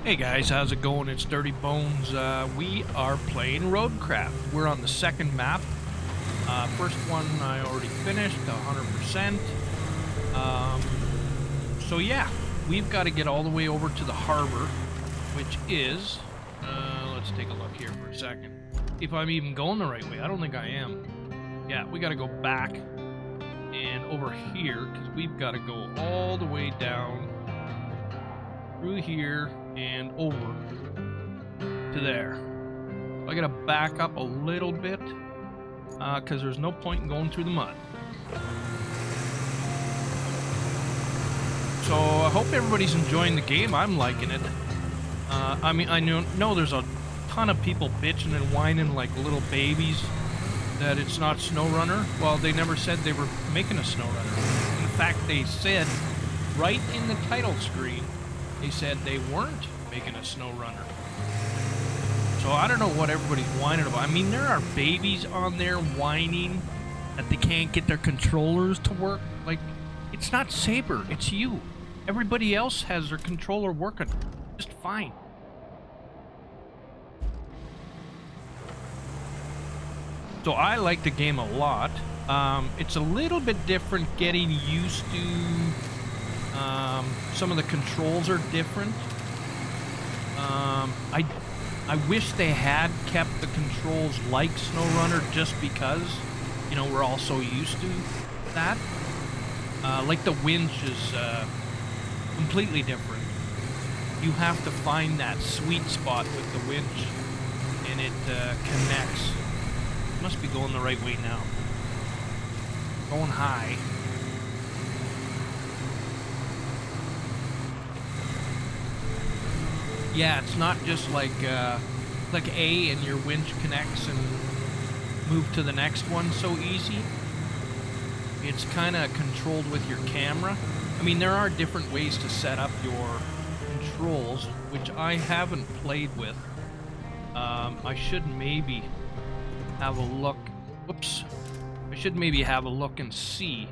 Hey guys, how's it going? It's Dirty Bones. We are playing Roadcraft. We're on the second map. First one I already finished, 100%. So yeah, we've got to get all the way over to the harbor, which is, let's take a look here for a second. If I'm even going the right way. I don't think I am. Yeah, we got to go back and over here, because we've got to go all the way down through here and over to there. I gotta back up a little bit because there's no point in going through the mud. So I hope everybody's enjoying the game. I'm liking it. I mean, I know there's a ton of people bitching and whining like little babies that it's not SnowRunner. Well, they never said they were making a SnowRunner. In fact, they said right in the title screen, they said they weren't making a SnowRunner. So I don't know what everybody's whining about. I mean, there are babies on there whining that they can't get their controllers to work. Like, it's not Saber, it's you. Everybody else has their controller working just fine. So I like the game a lot. It's a little bit different getting used to. Some of the controls are different. I wish they had kept the controls like SnowRunner just because, you know, we're all so used to that. Like the winch is completely different. You have to find that sweet spot with the winch and it connects. Must be going the right way now. Going high. Yeah, it's not just like A and your winch connects and move to the next one so easy. It's kind of controlled with your camera. I mean, there are different ways to set up your controls, which I haven't played with. I should maybe have a look. Whoops. I should maybe have a look and see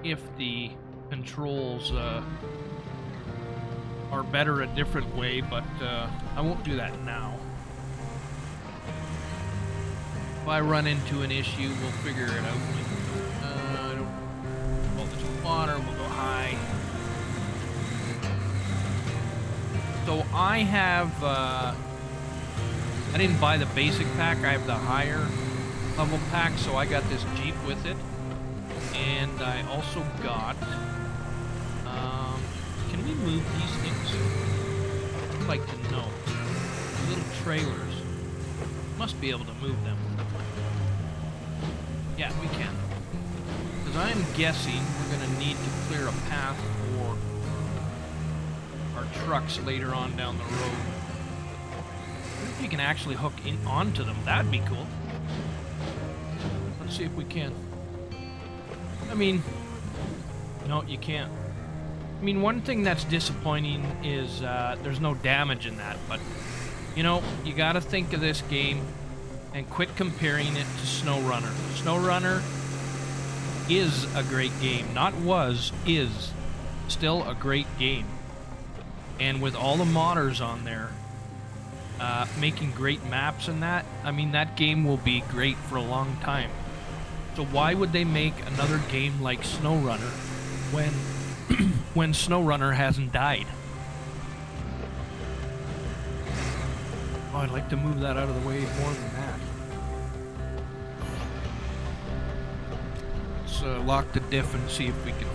if the controls are better a different way, but I won't do that now. If I run into an issue, we'll figure it out. I don't. Well, there's water. We'll go high. So I have. I didn't buy the basic pack. I have the higher level pack, so I got this Jeep with it, and I also got. Can we move these things? I'd like to know. Little trailers. Must be able to move them. Yeah, we can. Because I'm guessing we're going to need to clear a path for our trucks later on down the road. What if you can actually hook in onto them? That'd be cool. Let's see if we can. I mean, no, you can't. I mean, one thing that's disappointing is there's no damage in that, but, you know, you gotta think of this game and quit comparing it to SnowRunner. SnowRunner is a great game. Not was, is still a great game. And with all the modders on there, making great maps and that, I mean, that game will be great for a long time. So why would they make another game like SnowRunner when SnowRunner hasn't died? Oh, I'd like to move that out of the way more than that. Let's lock the diff and see if we can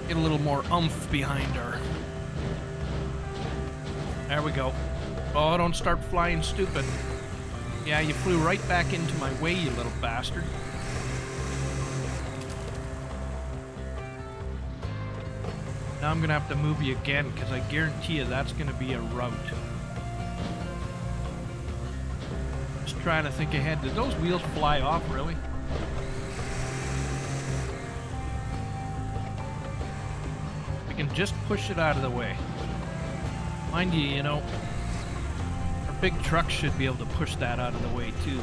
get a little more oomph behind our... There we go. Oh, don't start flying stupid. Yeah, you flew right back into my way, you little bastard. Now I'm gonna have to move you again, because I guarantee you that's gonna be a route. Just trying to think ahead. Did those wheels fly off, really? We can just push it out of the way. Mind you, you know, our big truck should be able to push that out of the way too.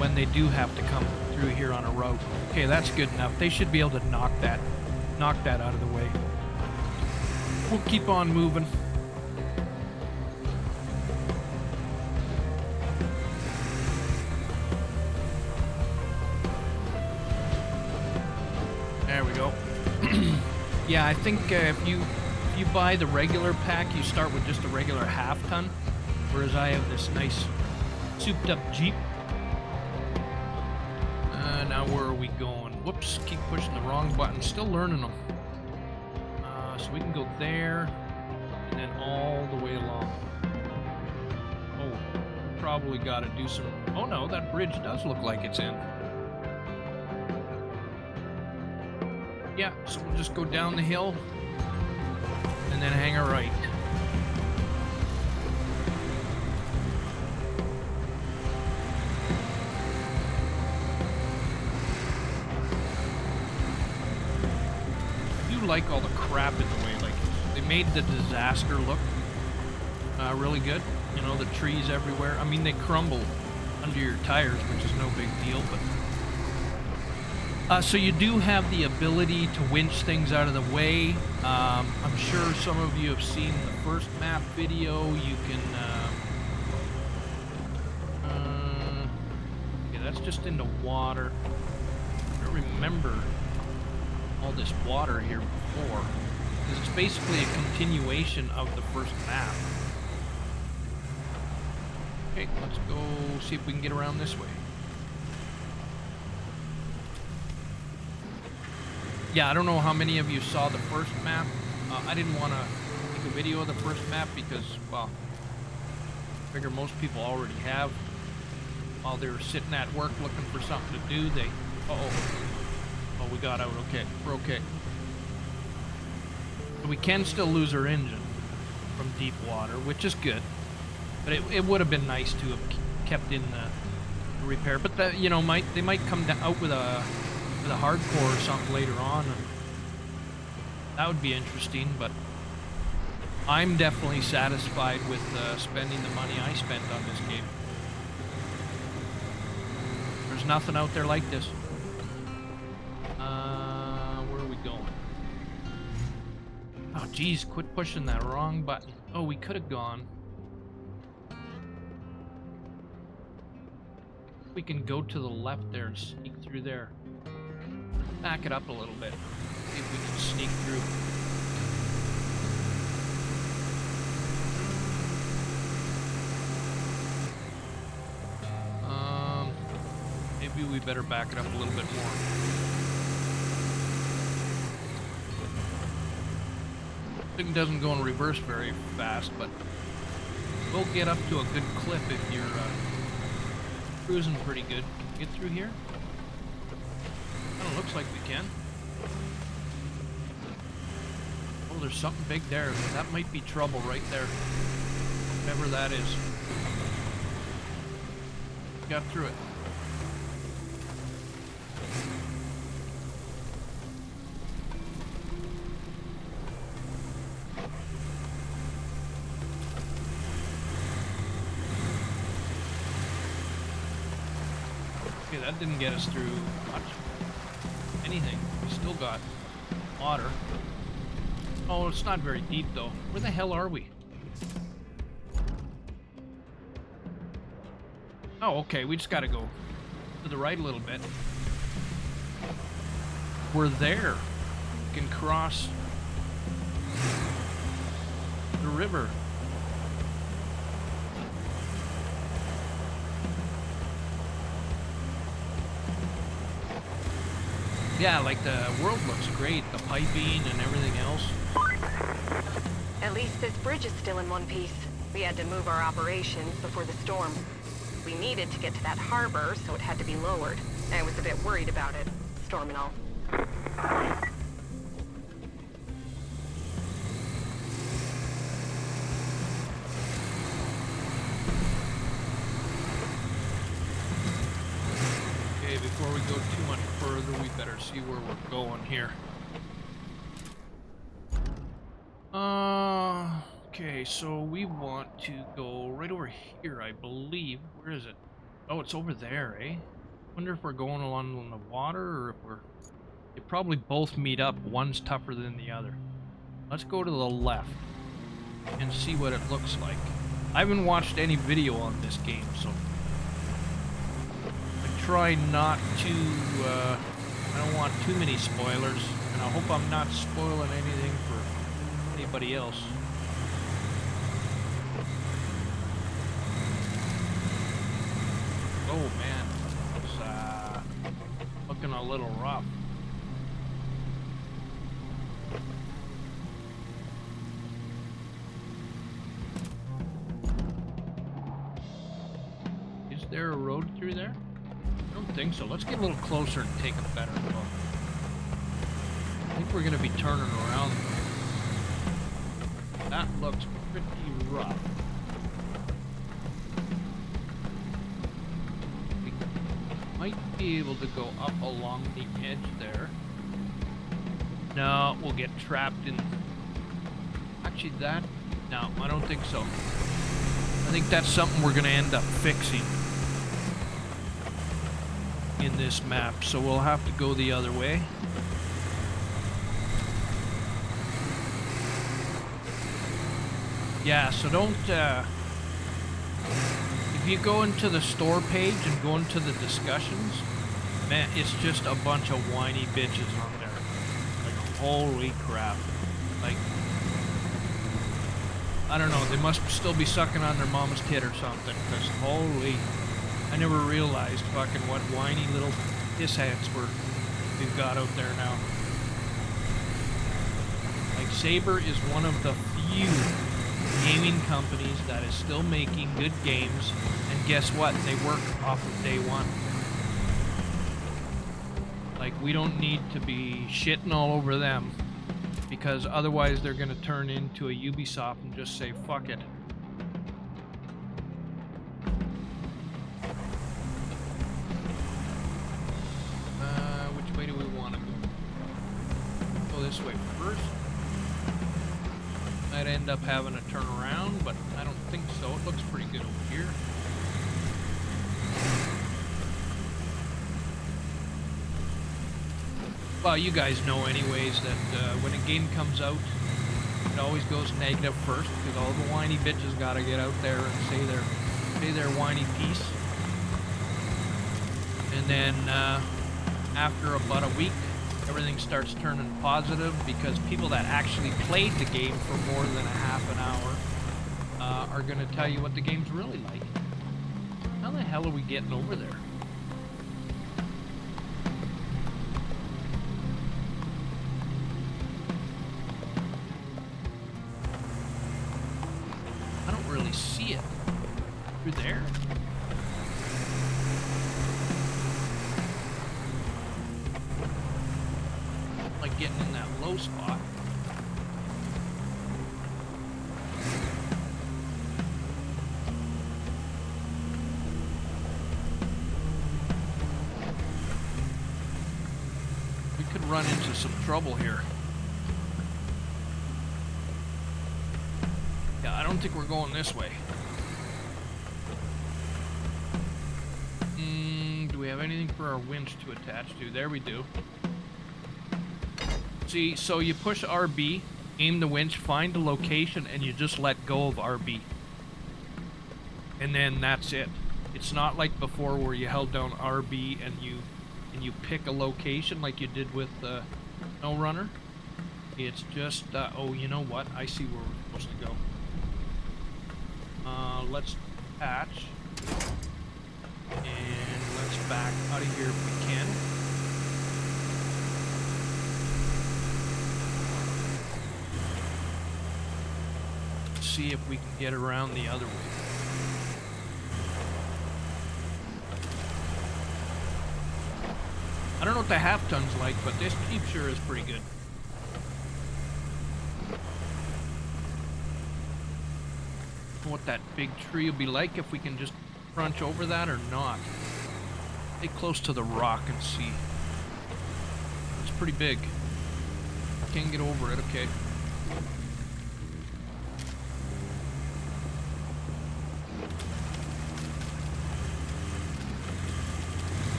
When they do have to come through here on a road. Okay, that's good enough. They should be able to knock that knock that out of the way. We'll keep on moving. There we go. Yeah, I think if you buy the regular pack, you start with just a regular half ton, whereas I have this nice souped up Jeep. Now where are we going? Whoops, keep pushing the wrong button. Still learning them. So we can go there and then all the way along. Oh, probably got to do some... Oh no, that bridge does look like it's in. Yeah, so we'll just go down the hill and then hang a right. I do like all the crap in the way. Like, they made the disaster look really good. You know, the trees everywhere. I mean, they crumble under your tires, which is no big deal, but... so you do have the ability to winch things out of the way. I'm sure some of you have seen the first map video. You can... okay, that's just into water. I don't remember all this water here before. It's basically a continuation of the first map. Okay, let's go see if we can get around this way. Yeah, I don't know how many of you saw the first map. I didn't want to make a video of the first map because, well, I figure most people already have. While they were sitting at work looking for something to do, they... Oh, we got out. Okay, we're okay. So we can still lose our engine from deep water, which is good. But it would have been nice to have kept in the repair. But the, you know, they might come out with a hardcore or something later on, and that would be interesting. But I'm definitely satisfied with spending the money I spent on this game. There's nothing out there like this. Where are we going? Oh geez, quit pushing that wrong button. Oh, we could have gone. We can go to the left there and sneak through there. Back it up a little bit. See if we can sneak through. Maybe we better back it up a little bit more. Thing doesn't go in reverse very fast, but we'll get up to a good clip if you're cruising pretty good. Get through here? Kinda looks like we can. Oh, there's something big there. That might be trouble right there. Whatever that is. Got through it. Okay, that didn't get us through much. Anything. We still got water. Oh, it's not very deep though. Where the hell are we? Oh, okay, we just gotta go to the right a little bit. We're there. We can cross the river. Yeah, like the world looks great, the piping and everything else. At least this bridge is still in one piece. We had to move our operations before the storm. We needed to get to that harbor, so it had to be lowered. I was a bit worried about it, storm and all. Okay, before we go too much further, we better see where we're going here. Okay, so we want to go right over here, I believe. Where is it? Oh, it's over there, eh? Wonder if we're going along the water or if we're They probably both meet up. One's tougher than the other. Let's go to the left and see what it looks like. I haven't watched any video on this game, so I try not to, I don't want too many spoilers, and I hope I'm not spoiling anything for anybody else. Oh man, it's looking a little rough. Is there a road through there? I don't think so. Let's get a little closer and take a better look. I think we're going to be turning around. That looks pretty rough. We might be able to go up along the edge there. No, we'll get trapped in... Actually, that... No, I don't think so. I think that's something we're going to end up fixing in this map, so we'll have to go the other way. Yeah, so don't, if you go into the store page and go into the discussions, man, it's just a bunch of whiny bitches on there. Like, holy crap. Like, I don't know, they must still be sucking on their mama's tit or something, because holy, I never realized fucking what whiny little pissheads we've got out there now. Like, Saber is one of the few gaming companies that is still making good games, and guess what? They work off of day one. Like, we don't need to be shitting all over them, because otherwise they're gonna turn into a Ubisoft and just say, fuck it. Which way do we want to go? Go this way first. Might end up having to turn around, but I don't think so. It looks pretty good over here. Well, you guys know anyways that when a game comes out, it always goes negative first, because all the whiny bitches gotta get out there and say their whiny piece. And then after about a week, everything starts turning positive, because people that actually played the game for more than a half an hour are going to tell you what the game's really like. How the hell are we getting over there? I don't really see it. Through there? Like getting in that low spot. We could run into some trouble here. Yeah, I don't think we're going this way. Do we have anything for our winch to attach to? There we do. See, so you push RB, aim the winch, find a location, and you just let go of RB. And then that's it. It's not like before where you held down RB and you pick a location like you did with No Runner. It's just, oh, you know what? I see where we're supposed to go. Let's patch. And let's back out of here if we can. See if we can get around the other way. I don't know what the half ton's like, but this Jeep sure is pretty good. What that big tree will be like, if we can just crunch over that or not. Stay close to the rock and see. It's pretty big. Can't get over it, okay.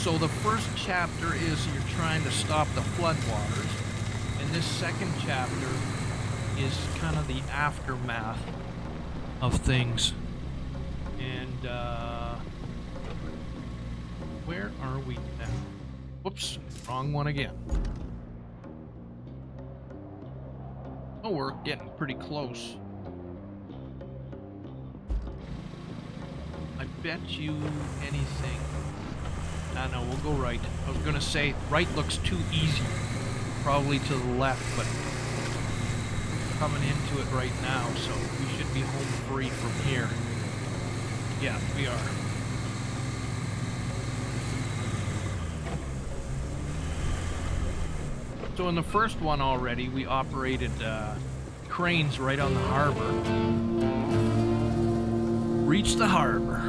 So the first chapter is you're trying to stop the floodwaters, and this second chapter is kind of the aftermath of things. And where are we now? Whoops, wrong one again. Oh, we're getting pretty close. I bet you anything. No, we'll go right. I was gonna say right looks too easy. Probably to the left, but coming into it right now, so we should be home free from here. Yeah, we are. So in the first one already, we operated cranes right on the harbor. Reached the harbor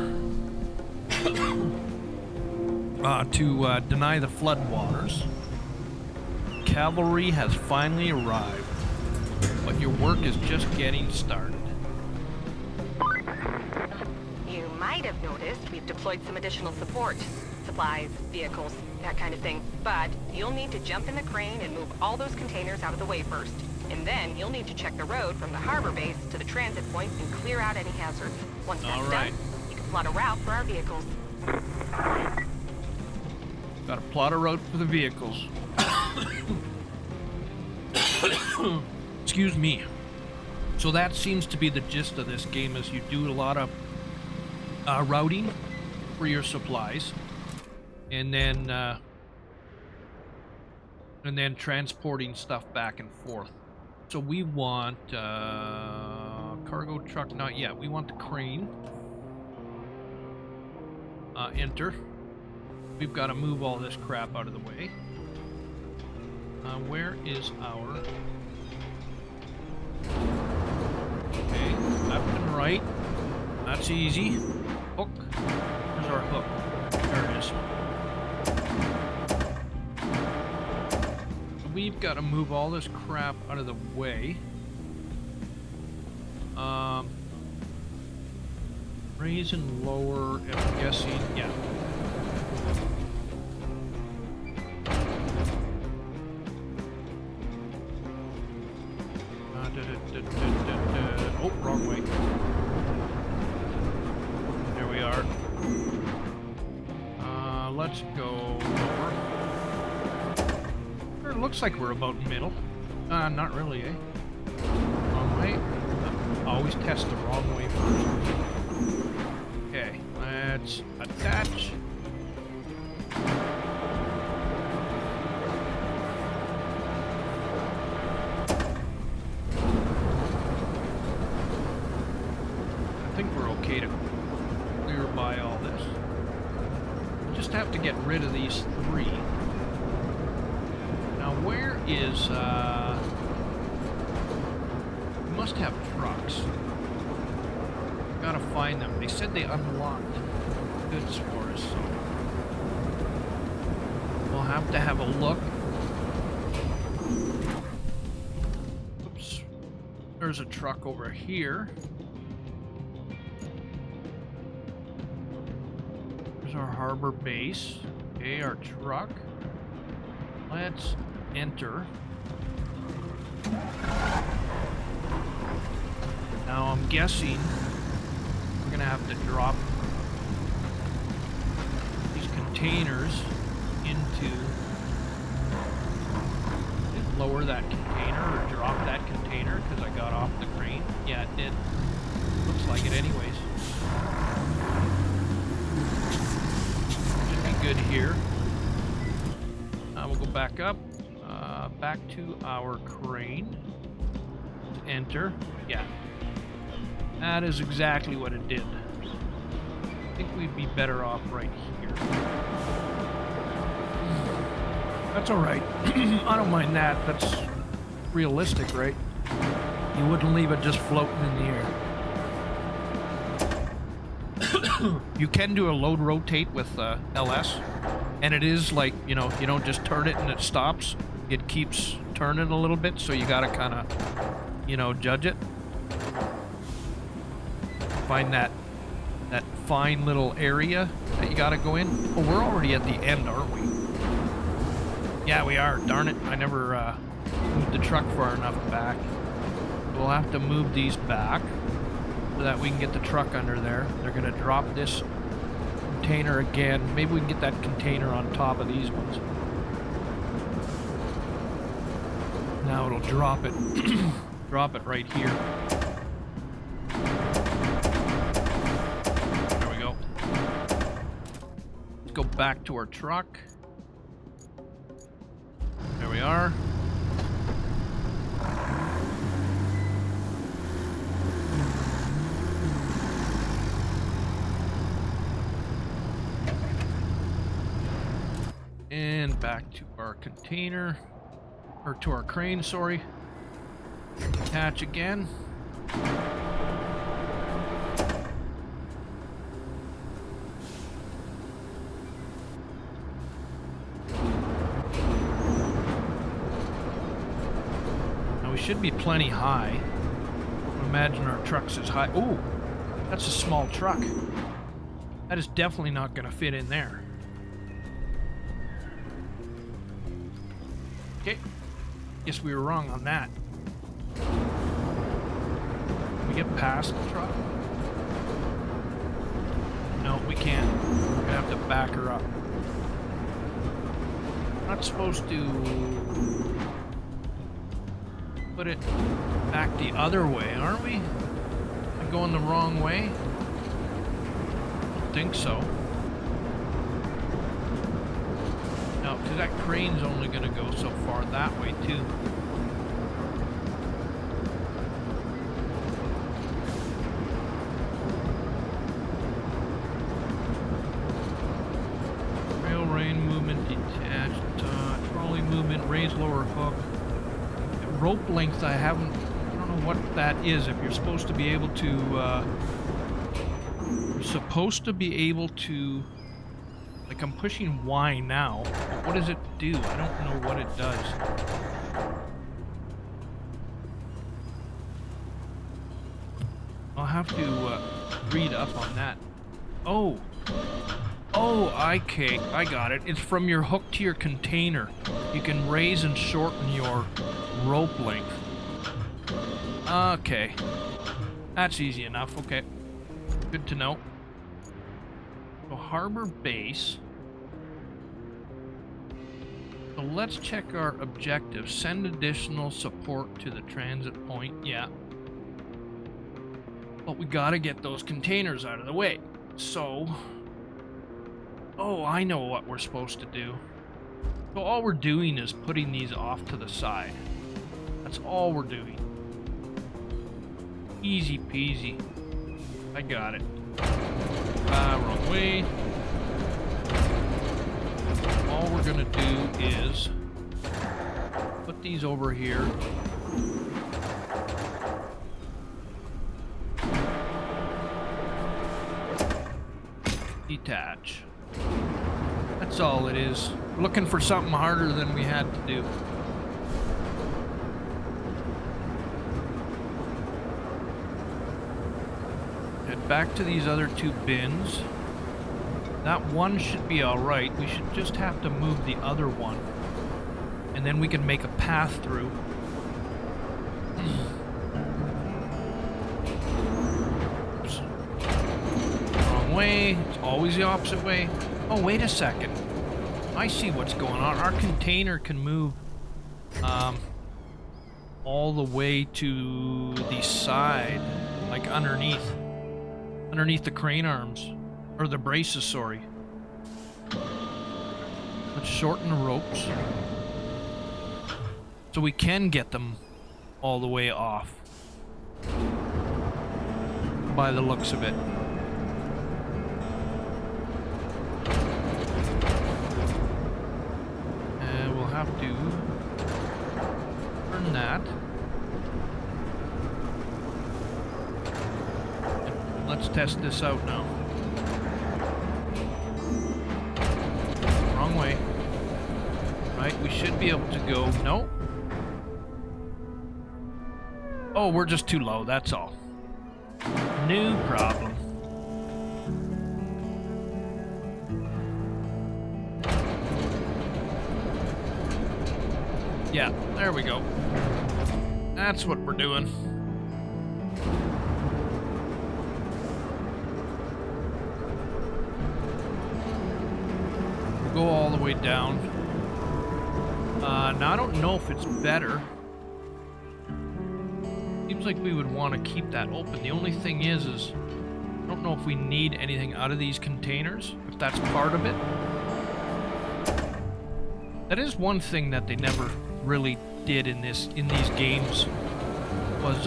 to deny the floodwaters. Cavalry has finally arrived, but your work is just getting started. You might have noticed we've deployed some additional support. Supplies, vehicles, that kind of thing. But you'll need to jump in the crane and move all those containers out of the way first. And then you'll need to check the road from the harbor base to the transit point and clear out any hazards. Once that's done, you can plot a route for our vehicles. Got to plot a route for the vehicles. Excuse me. So that seems to be the gist of this game, is you do a lot of routing for your supplies, and then transporting stuff back and forth. So we want cargo truck, not yet. We want the crane. Enter. We've got to move all this crap out of the way. Where is our... Okay, left and right. That's easy. Hook. Where's our hook? There it is. We've got to move all this crap out of the way. Raise and lower, I'm guessing, yeah. Oh, wrong way. There we are. Let's go lower. It looks like we're about middle. Not really, eh? Wrong way. Always test the wrong way first. Okay, let's attach. I think we're okay to clear by all this. Just have to get rid of these three. Now where is, we must have trucks. Gotta find them. They said they unlocked goods for us, so we'll have to have a look. Oops. There's a truck over here. There's our harbor base. Okay, our truck. Let's enter. Now I'm guessing we're gonna have to drop these containers into, lower that container or drop that container because I got off the crane. Yeah, it did. Looks like it anyways. Should be good here. We'll go back up, back to our crane. Enter. Yeah. That is exactly what it did. I think we'd be better off right here. That's alright. I don't mind that. That's realistic, right? You wouldn't leave it just floating in the air. You can do a load rotate with LS. And it is like, you know, you don't just turn it and it stops. It keeps turning a little bit, so you gotta kind of, you know, judge it. Find that that fine little area that you gotta go in. Oh, we're already at the end, aren't we? Yeah, we are. Darn it. I never moved the truck far enough back. We'll have to move these back so that we can get the truck under there. They're gonna drop this container again. Maybe we can get that container on top of these ones. Now it'll drop it. Drop it right here. There we go. Let's go back to our truck. There we are. And back to our container, or to our crane, sorry. Attach again. Now we should be plenty high. Imagine our truck's as high. Oh, that's a small truck. That is definitely not going to fit in there. Okay, guess we were wrong on that. Can we get past the truck? No, we can't. We're gonna have to back her up. We're not supposed to put it back the other way, aren't we? Am I going the wrong way? I don't think so. No, because that crane's only going to go so far that way, too. Rail rain movement detached. Trolley movement, raise lower hook. Rope length, I don't know what that is. If you're supposed to be able to, like, I'm pushing Y now. What does it do? I don't know what it does. I'll have to read up on that. Oh, okay, I got it. It's from your hook to your container. You can raise and shorten your rope length. Okay, that's easy enough. Okay, good to know. So harbor base. So let's check our objectives. Send additional support to the transit point. Yeah. But we gotta get those containers out of the way. So... oh, I know what we're supposed to do. So all we're doing is putting these off to the side. That's all we're doing. Easy peasy. I got it. Wrong way. All we're gonna do is put these over here. Detach. That's all it is. We're looking for something harder than we had to do. Head back to these other two bins. That one should be alright. We should just have to move the other one. And then we can make a path through. Oops. Wrong way. It's always the opposite way. Oh, wait a second. I see what's going on. Our container can move all the way to the side. Like underneath. Underneath the crane arms. Or the braces, sorry. Let's shorten the ropes. So we can get them all the way off. By the looks of it. And we'll have to turn that. And let's test this out now. Wrong way. Right, we should be able to go. No. Oh, we're just too low, that's all. No problem. Yeah, there we go. That's what we're doing. Go all the way down. Now I don't know if it's better. Seems like we would want to keep that open. The only thing is I don't know if we need anything out of these containers, if that's part of it. That is one thing that they never really did in these games was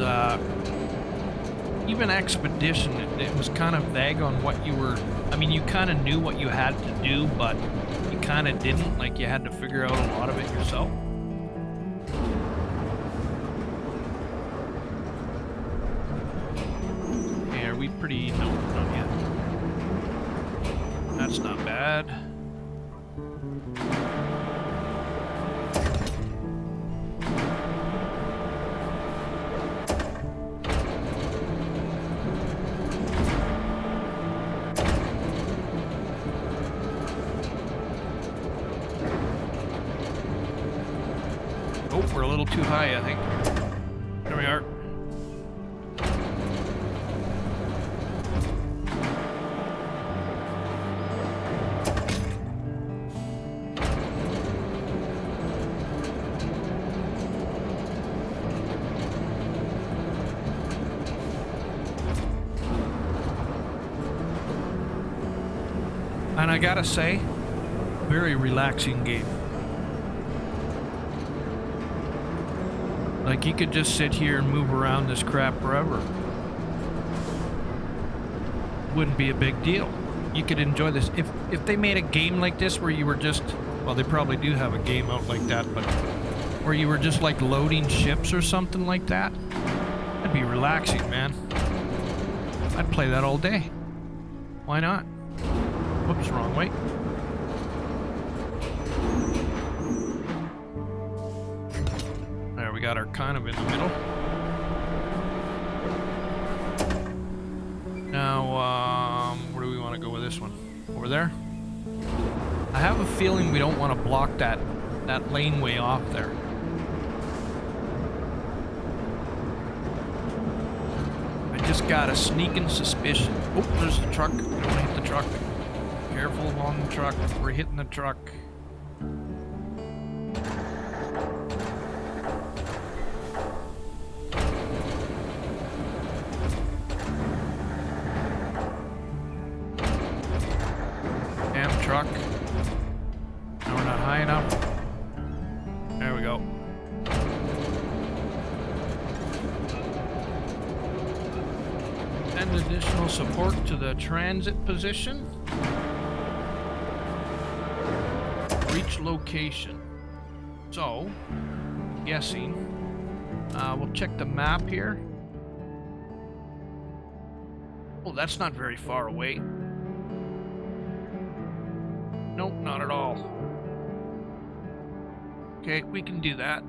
even Expedition, it was kind of vague on what you were, I mean, you kind of knew what you had to do, but you kind of didn't, like you had to figure out a lot of it yourself. Okay, are we pretty, no, not yet. That's not bad. Oh, we're a little too high, I think. There we are. And I gotta say, very relaxing game. Like, you could just sit here and move around this crap forever. Wouldn't be a big deal. You could enjoy this. If they made a game like this where you were just, well, they probably do have a game out like that, but where you were just like loading ships or something like that, that'd be relaxing, man. I'd play that all day. Why not? Whoops, wrong way. There, we got our kind of in the middle. Now, where do we want to go with this one? Over there? I have a feeling we don't want to block that laneway off there. I just got a sneaking suspicion. Oh, there's the truck. We don't want to hit the truck. Careful on the truck. We're hitting the truck. Damn truck. Now we're not high enough. There we go. Send additional support to the transit position. Reach location. So, guessing. We'll check the map here. Oh, that's not very far away. Nope, not at all. Okay, we can do that.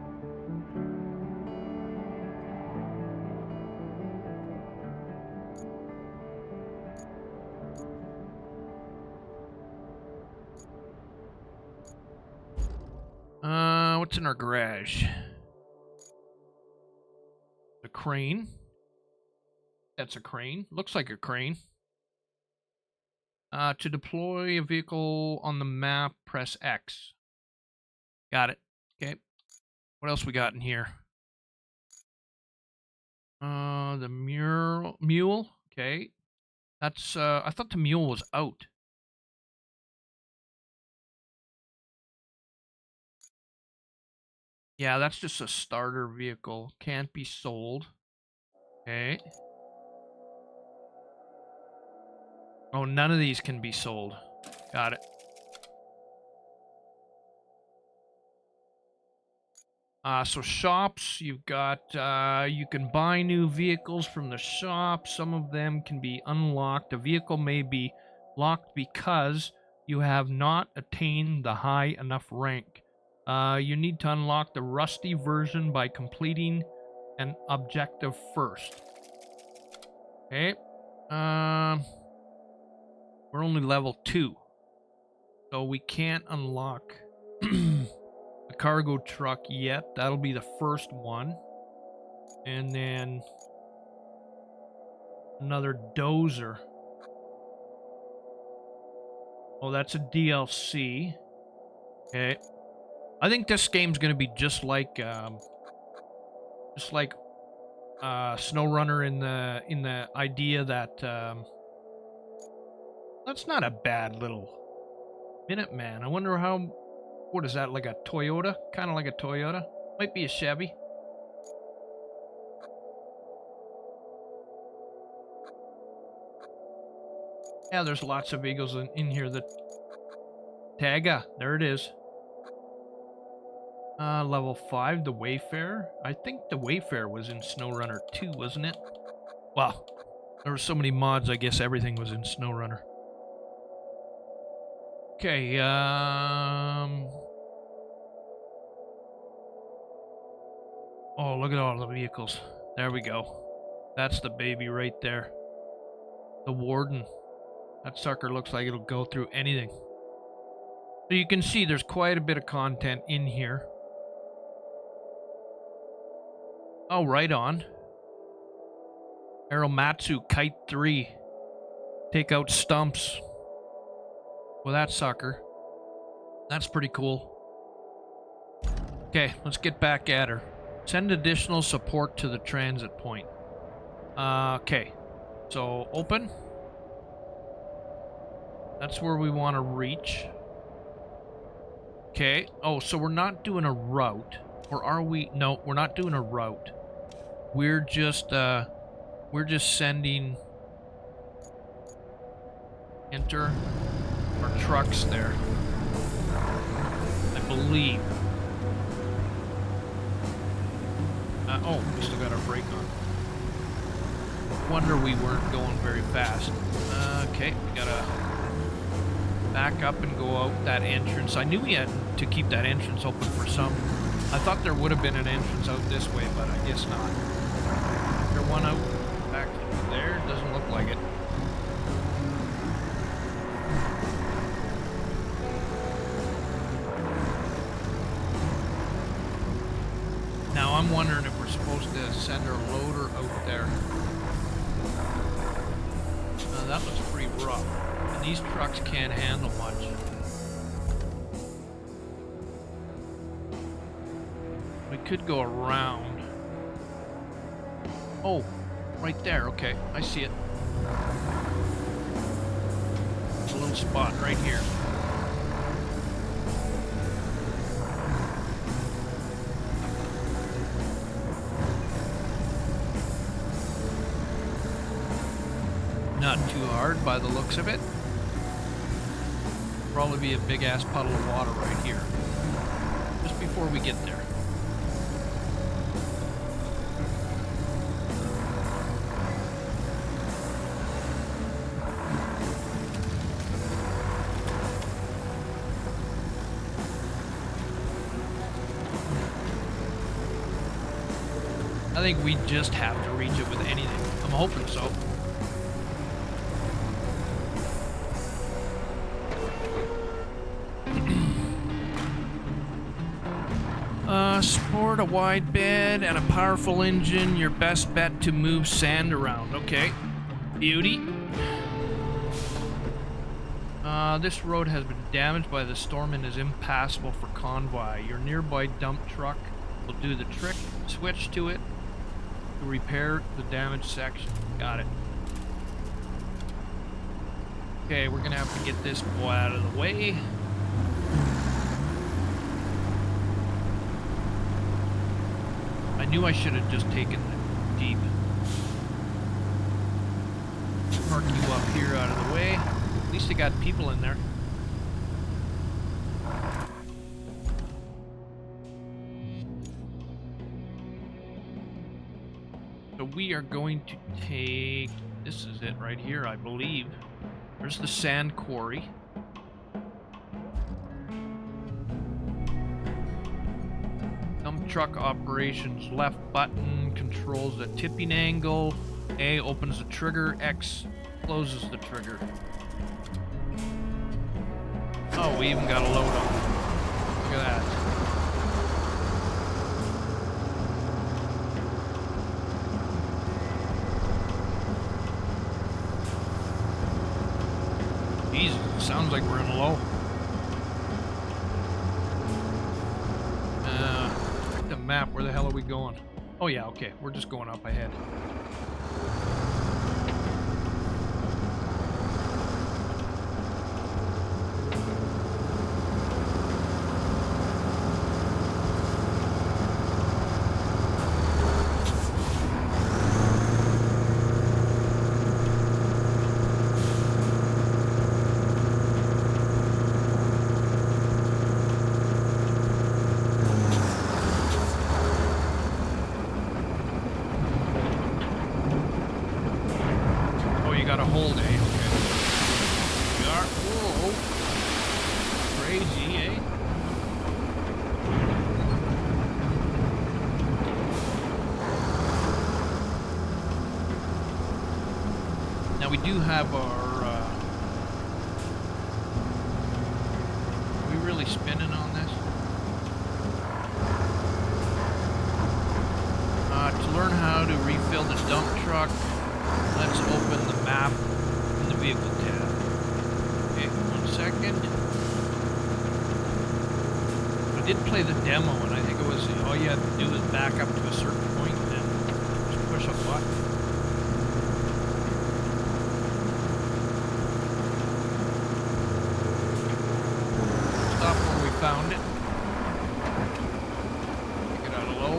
What's in our garage? A crane. That's a crane. Looks like a crane. To deploy a vehicle on the map, press X. Got it. Okay. What else we got in here? The mule. Okay. That's, I thought the mule was out. Yeah, that's just a starter vehicle. Can't be sold. Okay. Oh, none of these can be sold. Got it. So shops, you've got, you can buy new vehicles from the shop. Some of them can be unlocked. A vehicle may be locked because you have not attained the high enough rank. You need to unlock the rusty version by completing an objective first. Okay. We're only level 2. So we can't unlock a that cargo truck yet. That'll be the first one. And then another dozer. Oh, that's a DLC. Okay. I think this game's gonna be just like SnowRunner in the idea that that's not a bad little Minuteman. I wonder how. What is that? Like a Toyota? Kind of like a Toyota. Might be a Chevy. Yeah, there's lots of vehicles in here that... Tagga. There it is. Level 5, the Wayfarer. I think the Wayfarer was in SnowRunner 2, wasn't it? Wow. There were so many mods, I guess everything was in SnowRunner. Okay, oh, look at all the vehicles. There we go. That's the baby right there. The Warden. That sucker looks like it'll go through anything. So you can see there's quite a bit of content in here. Oh, right on. Aeromatsu Kite 3. Take out stumps. Well, that sucker. That's pretty cool. Okay, let's get back at her. Send additional support to the transit point. Okay. So, open. That's where we want to reach. Okay. Oh, so we're not doing a route. Or are we? No, we're not doing a route. We're just sending... Enter our trucks there. I believe. Oh, we still got our brake on. Wonder we weren't going very fast. Okay, we gotta back up and go out that entrance. I knew we had to keep that entrance open for some. I thought there would have been an entrance out this way, but I guess not. Is there one out back there? Doesn't look like it. Now I'm wondering if we're supposed to send our loader out there. That looks pretty rough. And these trucks can't handle much. We could go around. Oh, right there. Okay, I see it. It's a little spot right here. Not too hard by the looks of it. Probably be a big ass puddle of water right here. Just before we get there. I think we just have to reach it with anything. I'm hoping so. Sport a wide bed and a powerful engine. Your best bet to move sand around. Okay. Beauty. This road has been damaged by the storm and is impassable for convoy. Your nearby dump truck will do the trick. Switch to it to repair the damaged section. Got it. Okay, we're gonna have to get this boy out of the way. I knew I should have just taken the Jeep. Park you up here out of the way. At least I got people in there. So we are going to take... This is it right here, I believe. There's the sand quarry. Dump truck operations. Left button controls the tipping angle. A opens the trigger. X closes the trigger. Oh, we even got a load on. Look at that. sounds like we're in low. The map, where the hell are we going? Oh yeah, okay, we're just going up ahead. Got a hold, eh? Okay. We are. Whoa. Crazy, eh? Now we do have our. Are we really spinning on this? To learn how to refill the dump truck. Let's open the map in the vehicle tab. Okay, 1 second. I did play the demo, and I think it was all you had to do was back up to a certain point and then just push a button. Stop where we found it. Take it out of low.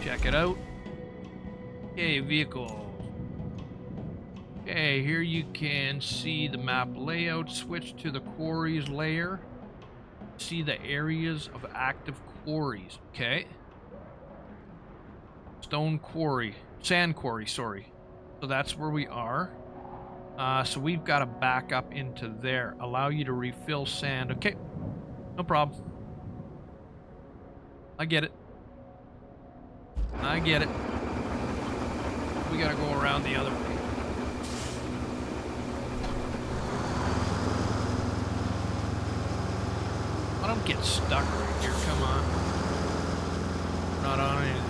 Check it out. Okay, vehicle. Okay, here you can see the map layout. Switch to the quarries layer. See the areas of active quarries. Okay. Stone quarry. Sand quarry, sorry. So that's where we are. So we've got to back up into there. Allow you to refill sand. Okay. No problem. I get it. I get it. We gotta go around the other way. I don't get stuck right here, come on. Not on anything.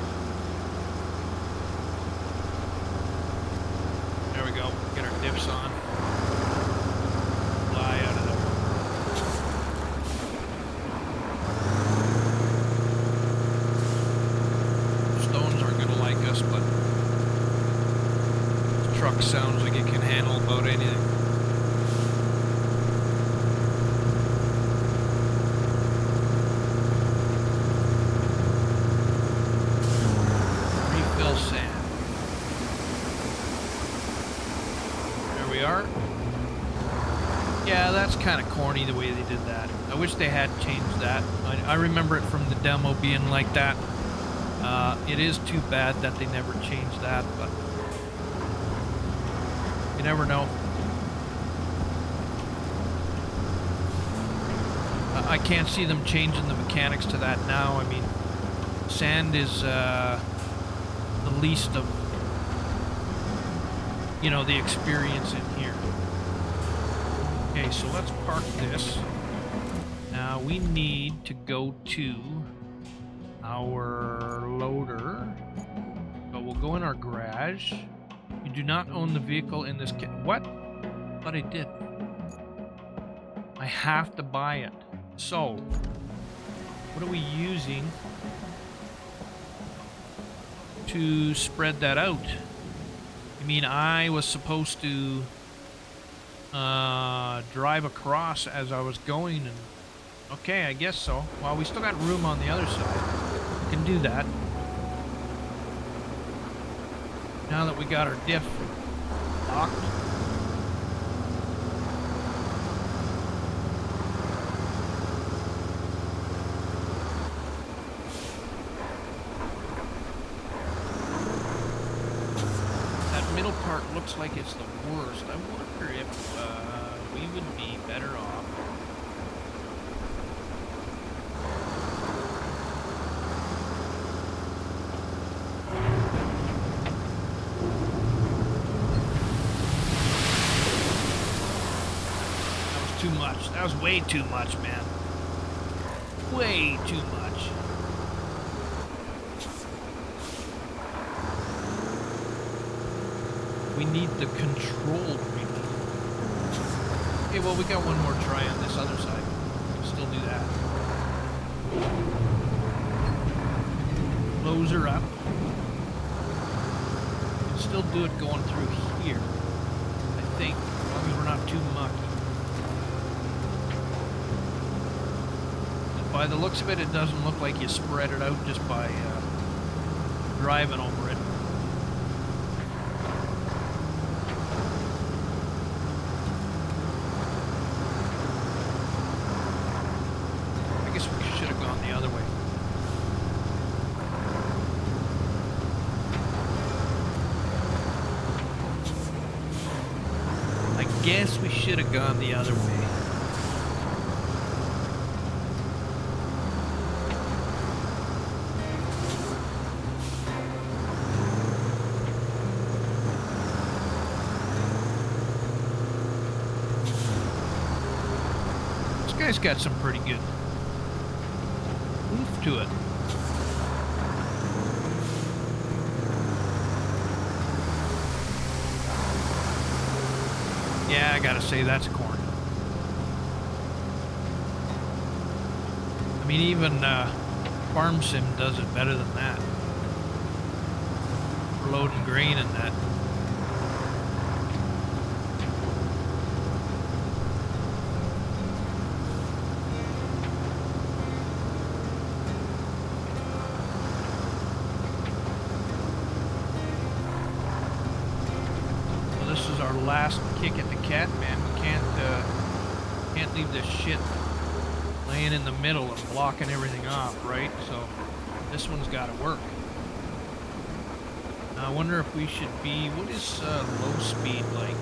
There we go, get our dips on. Fly out of there. Stones aren't gonna like us, but the truck sounds like it can handle about anything. Yeah, that's kind of corny the way they did that. I wish they had changed that. I remember it from the demo being like that. It is too bad that they never changed that, but you never know. I can't see them changing the mechanics to that now. I mean, sand is the least of, you know, the experience in here. Okay, so let's park this. Now we need to go to our loader. So we'll go in our garage. You do not own the vehicle in this kit. What? But I did. I have to buy it. So, what are we using to spread that out? I mean, I was supposed to drive across as I was going, and okay, I guess so. Well, we still got room on the other side. We can do that. Now that we got our diff locked. That middle part looks like it's the worst. I wonder if we would be better off. That was too much. That was way too much, man. Way too much. We need the control. Okay, well, we got one more try on this other side. We can still do that. Close her up. We can still do it going through here, I think, as long as we're not too mucky. By the looks of it, it doesn't look like you spread it out just by driving over it. I guess we should have gone the other way. I guess we should have gone the other way. This guy's got some pretty good oomph to it. Yeah, I gotta say, that's corn. I mean, even Farm Sim does it better than that. For loading grain and that. Last kick at the cat, man. We can't leave this shit laying in the middle and blocking everything off, right? So this one's got to work. Now I wonder if we should be. What is low speed like?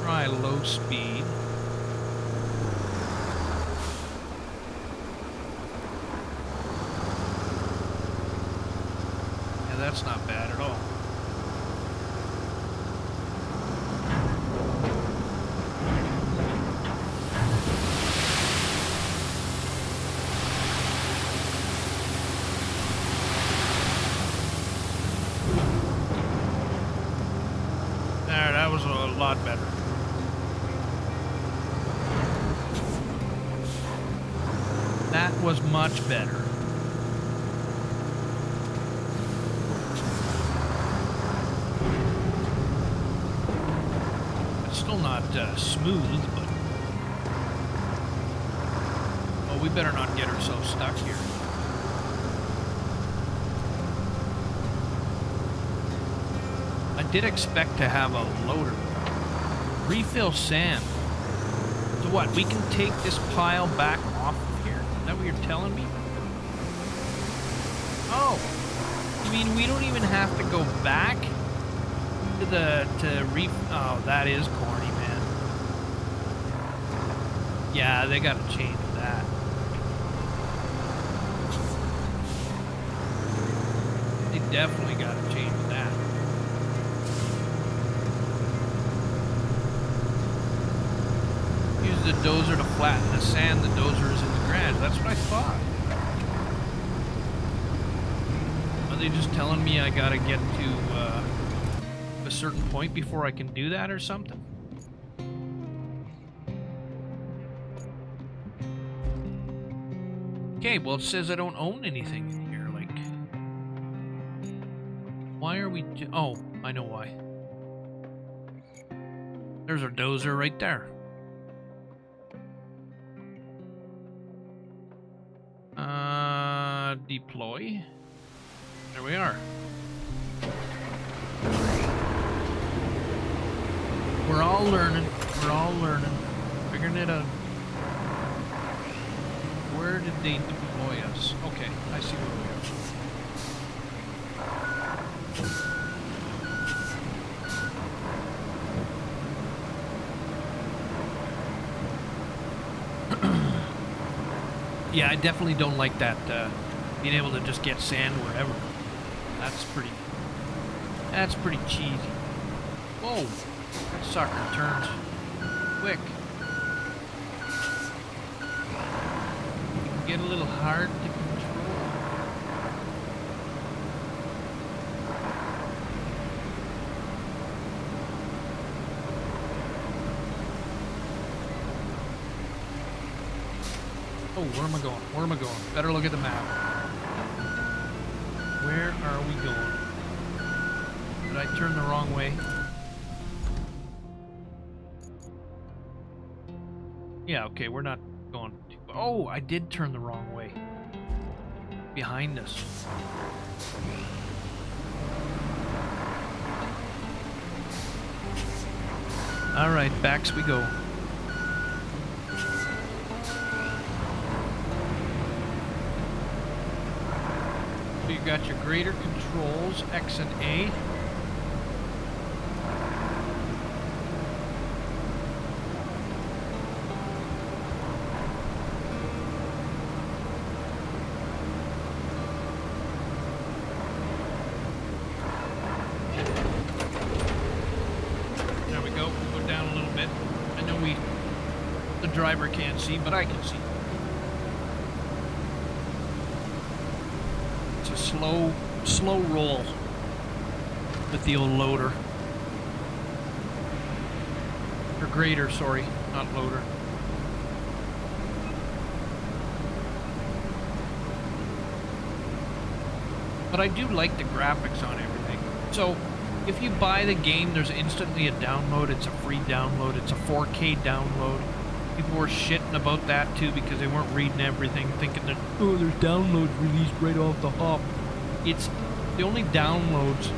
Try low speed. Yeah, that's not bad at all. Lot better. That was much better. It's still not smooth, but oh, we better not get ourselves stuck here. I did expect to have a loader. Refill sand. So what, we can take this pile back off of here? Is that what you're telling me? Oh. You mean we don't even have to go back to the, oh, that is corny, man. Yeah, they gotta change that. They definitely gotta change that. Use the dozer to flatten the sand. The dozer is in the garage. That's what I thought. Are they just telling me I gotta get to a certain point before I can do that or something? Okay, well, it says I don't own anything in here. Like, why are we... Oh, I know why. There's our dozer right there. Deploy. There we are. We're all learning. We're all learning. Figuring it out. Where did they deploy us? Okay, I see where we are. Yeah, I definitely don't like that, being able to just get sand wherever. That's pretty cheesy. Whoa, that sucker turns quick. Get a little hard to control. Oh, where am I going? Where am I going? Better look at the map. Where are we going? Did I turn the wrong way? Yeah, okay, we're not going too far. Oh, I did turn the wrong way. Behind us. Alright, backs we go. So you got your grader controls, X and A. Driver can't see, but I can see. It's a slow roll with the old loader. Or grader, sorry, not loader. But I do like the graphics on everything. So, if you buy the game, there's instantly a download. It's a free download. It's a 4K download. People were shitting about that too because they weren't reading everything, thinking that, oh, there's downloads released right off the hop. It's the only downloads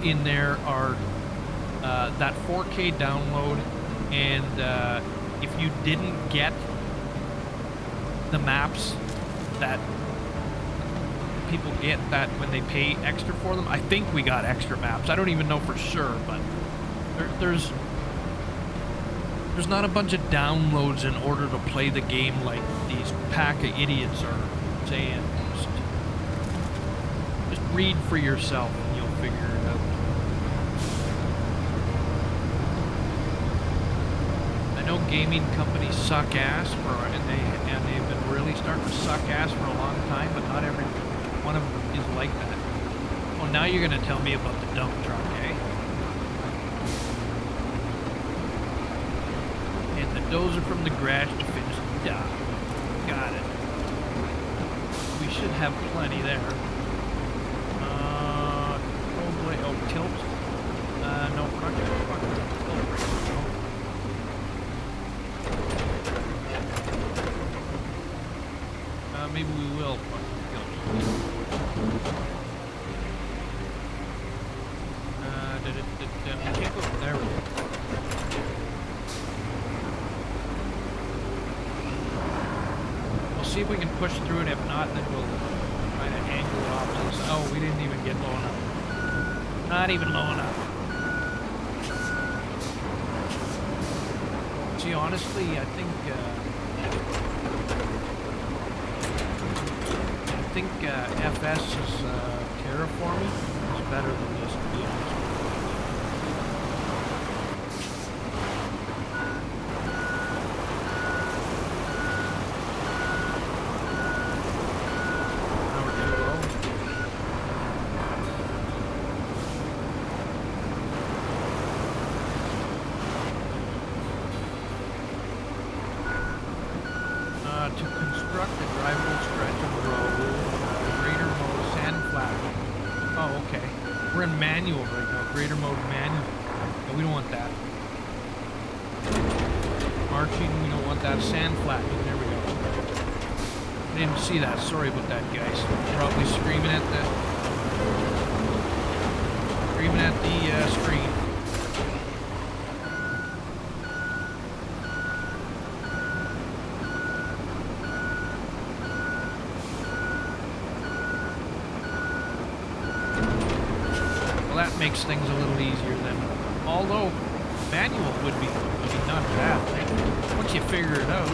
in there are that 4K download, and if you didn't get the maps that people get that when they pay extra for them, I think we got extra maps. I don't even know for sure, but there's not a bunch of downloads in order to play the game like these pack of idiots are saying. Just read for yourself and you'll figure it out. I know gaming companies suck ass and they've been really starting to suck ass for a long time, but not every one of them is like that. Oh, now you're gonna tell me about the dump truck, eh? Dozer from the garage to finish the job. Got it. We should have plenty there. Probably. Oh, tilt. No, we're not gonna fuck with tilt right now. Maybe we will fuck with tilt. Can't go there. See if we can push through it. If not, then we'll try to angle it off to the side. Oh, we didn't even get low enough. Not even low enough. See, honestly, I think FS's terraforming is better than this, to be honest. See that? Sorry about that, guys. Probably screaming at the screen. Well, that makes things a little easier then. Although manual would be not a bad thing once you figure it out.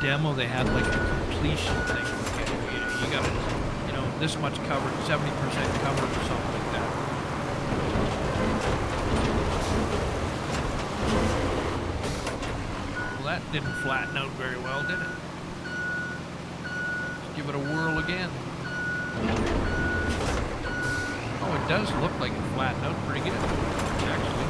Demo they had like a completion thing. You got this much covered, 70% covered or something like that. that didn't flatten out very well, did it? Let's give it a whirl again. Oh, it does look like it flattened out pretty good, actually.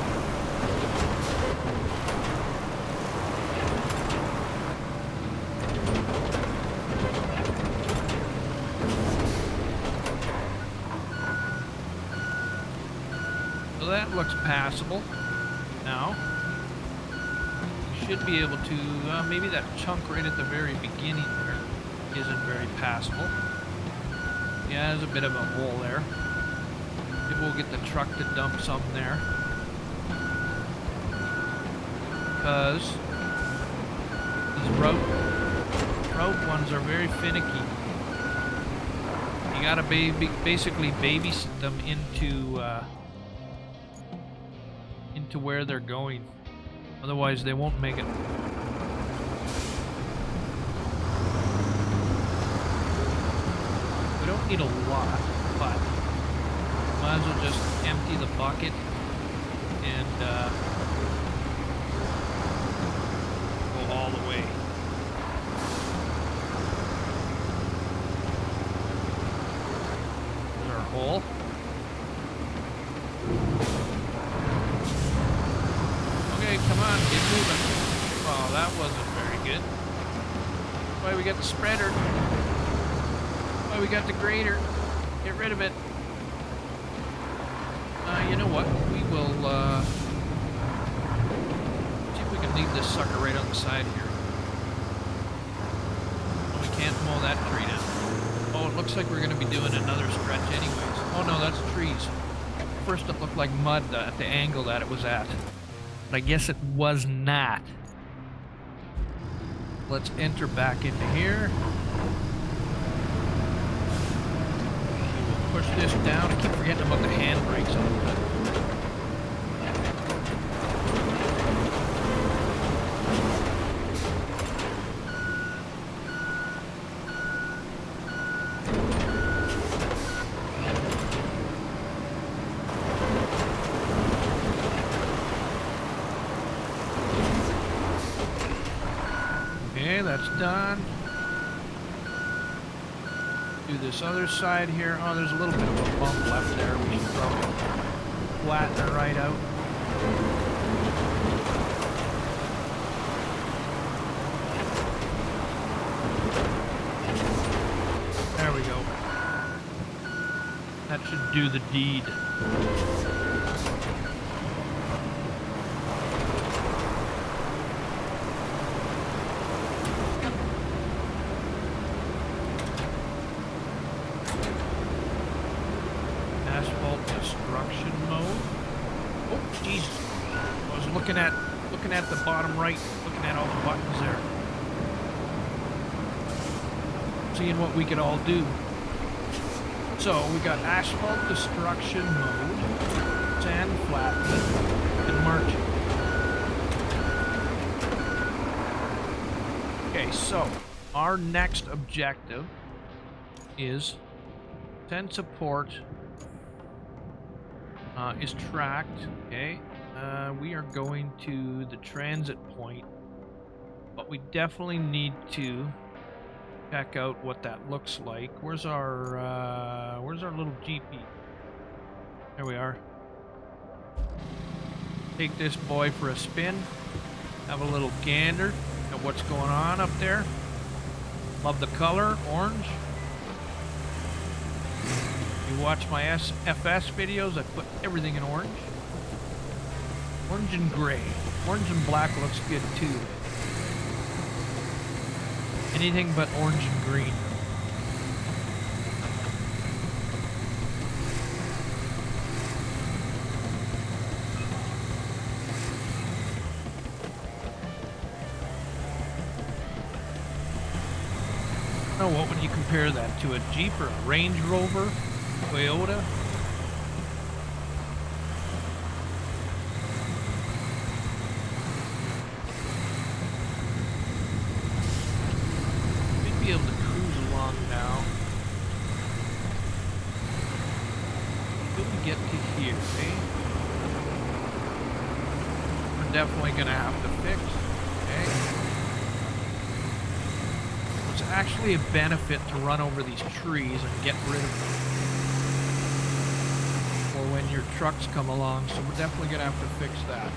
So that looks passable. Now, we should be able to, maybe that chunk right at the very beginning there isn't very passable. Yeah, there's a bit of a hole there. Maybe we'll get the truck to dump some there. Because these road ones are very finicky. You gotta basically babysit them into where they're going. Otherwise, they won't make it. We don't need a lot, but might as well just empty the bucket and go all the way. There's our hole. Okay, come on, get moving. Oh, that wasn't very good. Why we got the spreader? Why we got the grader? Get rid of it. You know what? We will, see if we can leave this sucker right on the side here. We can't mow that tree down. Oh, it looks like we're going to be doing another stretch anyways. Oh no, that's trees. First it looked like mud at the angle that it was at. But I guess it was not. Let's enter back into here. Push this down. I keep forgetting about the handbrakes on it. Okay, that's done. Do this other side here. Oh, there's a little bit of a bump left there. We should probably flatten her right out. There we go. That should do the deed. Destruction mode. Oh, Jesus. I was looking at the bottom right, looking at all the buttons there. Seeing what we could all do. So, we got asphalt destruction mode, sand flattening, and marching. Okay, so, our next objective is send support is tracked. Okay, we are going to the transit point, but we definitely need to check out what that looks like. Where's our little GP? There we are. Take this boy for a spin. Have a little gander at what's going on up there. Love the color, orange. You watch my FS videos, I put everything in orange. Orange and gray. Orange and black looks good too. Anything but orange and green. I don't know, what would you compare that to? A Jeep or a Range Rover? Toyota? We'd be able to cruise along now. Till we get to here, eh? We're definitely gonna have to fix, okay? It's actually a benefit to run over these trees and get rid of them. Or when your trucks come along, so we're definitely gonna have to fix that.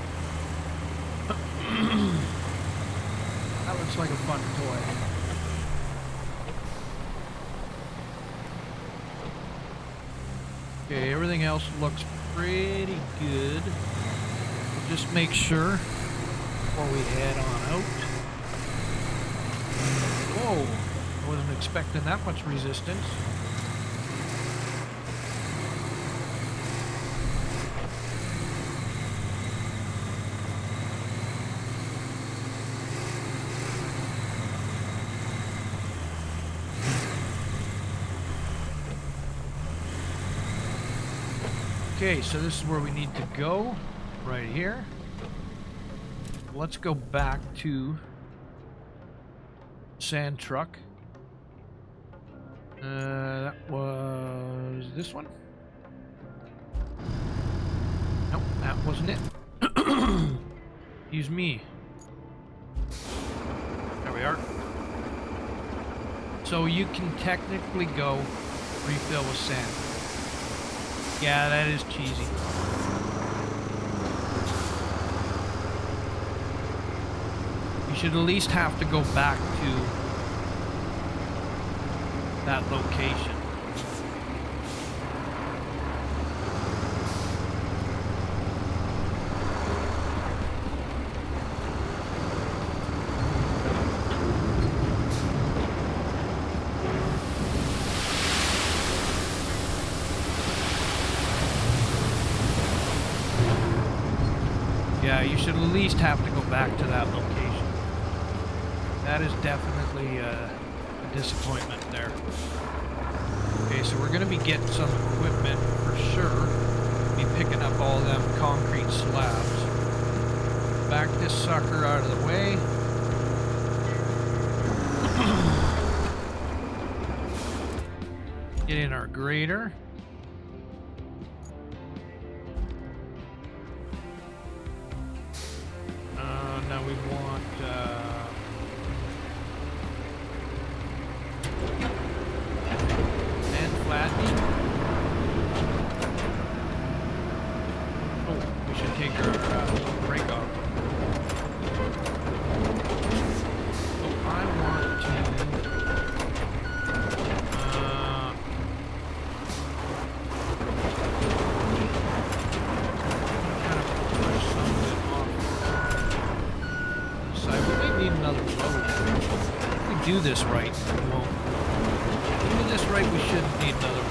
That looks like a fun toy. Okay, everything else looks pretty good. We'll just make sure before we head on out. Whoa, I wasn't expecting that much resistance. Okay, so this is where we need to go, right here. Let's go back to sand truck. That was this one? Nope, that wasn't it. Excuse me. There we are. So you can technically go refill with sand. Yeah, that is cheesy. You should at least have to go back to that location. Yeah, you should at least have to go back to that location. That is definitely a disappointment there. Okay, so we're gonna be getting some equipment for sure. Be picking up all them concrete slabs. Back this sucker out of the way. Get in our grader. Now we want sand flattening. Oh, we should take our brake off. So I want to kind of push something off. So we may need another road. If we do this right, we won't. If we do this right, we shouldn't need another one.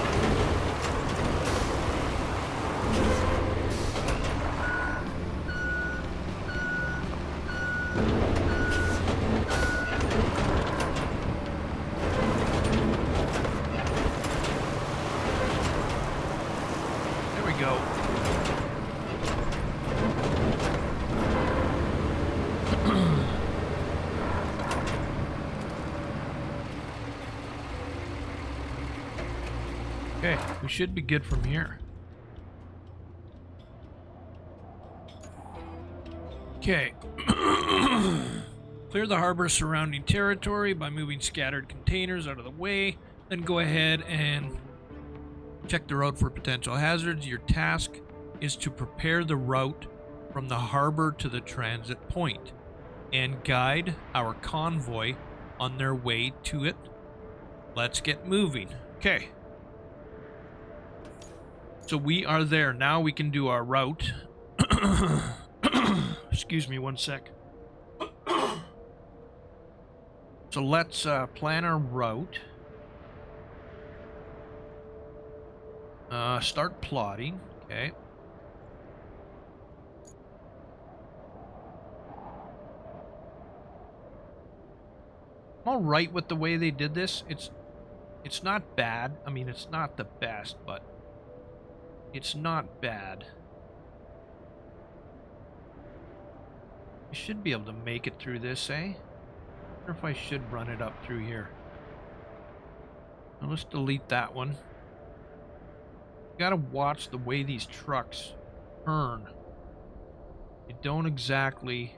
There we go. Okay, we should be good from here. Okay. Clear the harbor surrounding territory by moving scattered containers out of the way. Then go ahead and check the road for potential hazards. Your task is to prepare the route from the harbor to the transit point and guide our convoy on their way to it. Let's get moving. Okay. So we are there. Now we can do our route. Excuse me one sec. So let's plan our route. Start plotting. Okay. I'm all right with the way they did this. It's not bad. I mean, it's not the best, but it's not bad. I should be able to make it through this, eh? I wonder if I should run it up through here. Now let's delete that one. You gotta watch the way these trucks turn. You don't exactly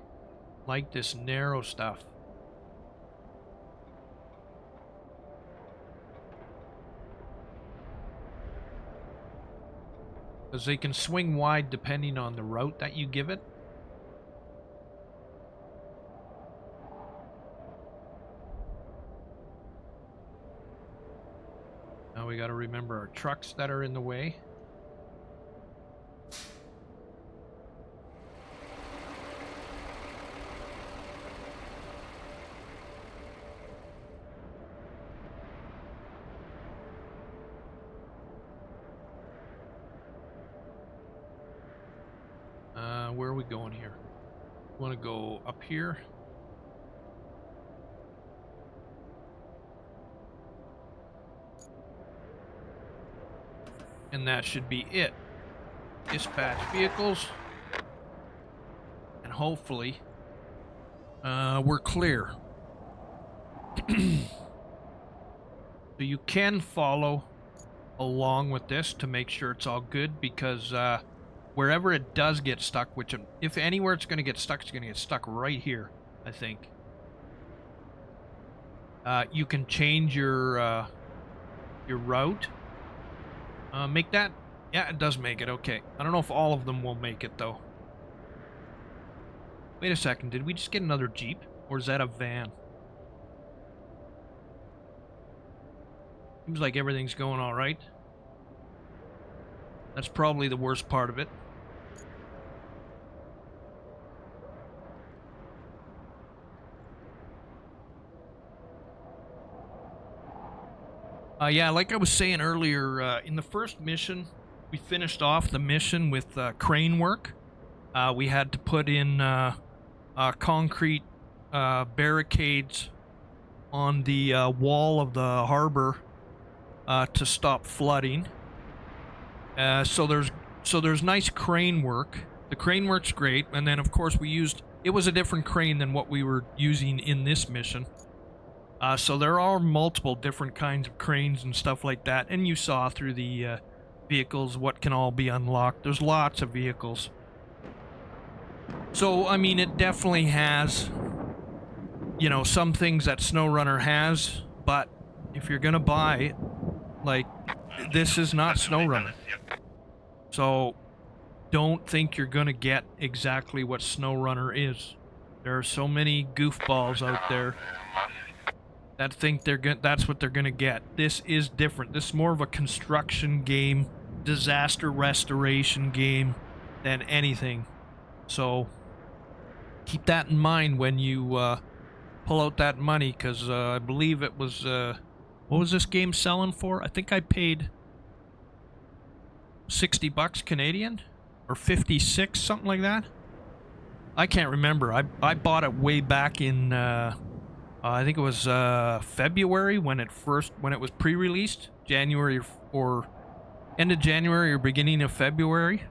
like this narrow stuff. Because they can swing wide depending on the route that you give it. Now we got to remember our trucks that are in the way. Where are we going here? Want to go up here? And that should be it. Dispatch vehicles. And hopefully, we're clear. So you can follow along with this to make sure it's all good, because wherever it does get stuck, which if anywhere it's going to get stuck, it's going to get stuck right here, I think. You can change your route. Make that. Yeah, it does make it. Okay. I don't know if all of them will make it, though. Wait a second. Did we just get another Jeep? Or is that a van? Seems like everything's going all right. That's probably the worst part of it. Yeah, like I was saying earlier, in the first mission, we finished off the mission with crane work. We had to put in concrete barricades on the wall of the harbor to stop flooding. So there's nice crane work. The crane work's great, and then of course it was a different crane than what we were using in this mission. So there are multiple different kinds of cranes and stuff like that, and you saw through the vehicles what can all be unlocked. There's lots of vehicles. So, I mean, it definitely has, you know, some things that SnowRunner has, but if you're gonna buy, like, this is not SnowRunner. So, don't think you're gonna get exactly what SnowRunner is. There are so many goofballs out there that think that's what they're gonna get. This is different. This is more of a construction game, disaster restoration game than anything. So keep that in mind when you pull out that money, because I believe it was what was this game selling for? I think I paid $60 Canadian or 56, something like that. I can't remember. I bought it way back in I think it was February when it was pre-released, January or end of January or beginning of February.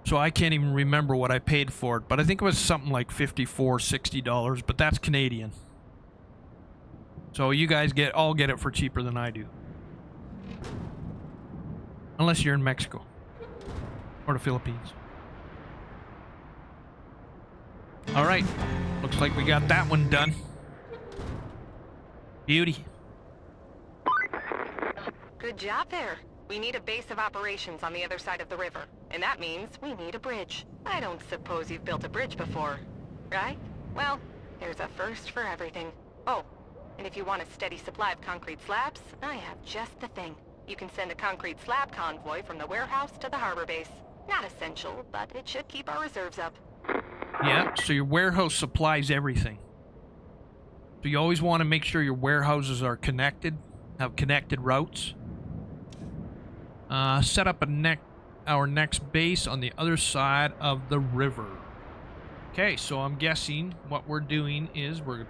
So I can't even remember what I paid for it, but I think it was something like $54, $60, but that's Canadian. So you guys all get it for cheaper than I do. Unless you're in Mexico or the Philippines. All right, looks like we got that one done. Beauty. Good job there. We need a base of operations on the other side of the river, and that means we need a bridge. I don't suppose you've built a bridge before, right? Well, there's a first for everything. Oh, and if you want a steady supply of concrete slabs, I have just the thing. You can send a concrete slab convoy from the warehouse to the harbor base. Not essential, but it should keep our reserves up. Yeah, so your warehouse supplies everything. So you always want to make sure your warehouses are connected, have connected routes. Set up our next base on the other side of the river. Okay, so I'm guessing what we're doing is we're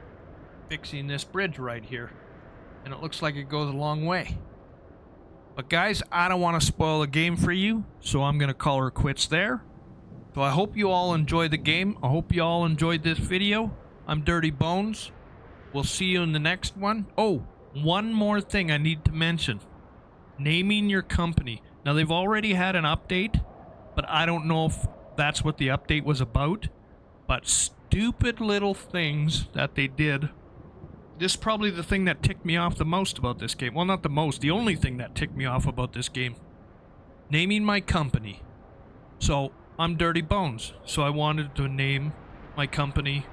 fixing this bridge right here. And it looks like it goes a long way. But guys, I don't want to spoil the game for you, so I'm going to call her quits there. So I hope you all enjoyed the game. I hope you all enjoyed this video. I'm Dirty Bones. We'll see you in the next one. Oh, one more thing I need to mention. Naming your company. Now, they've already had an update, but I don't know if that's what the update was about. But stupid little things that they did. This is probably the thing that ticked me off the most about this game. Well, not the most. The only thing that ticked me off about this game. naming my company. So I'm Dirty Bones. So I wanted to name my company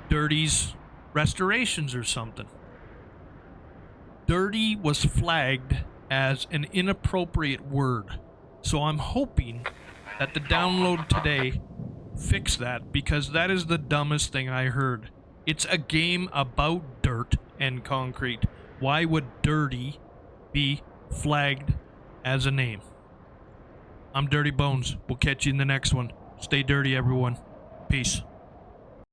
Dirty's Restorations or something. Dirty was flagged as an inappropriate word. So I'm hoping that the download today fix that, because that is the dumbest thing I heard. It's a game about dirt and concrete. Why would Dirty be flagged as a name? I'm Dirty Bones. We'll catch you in the next one. Stay dirty, everyone. Peace.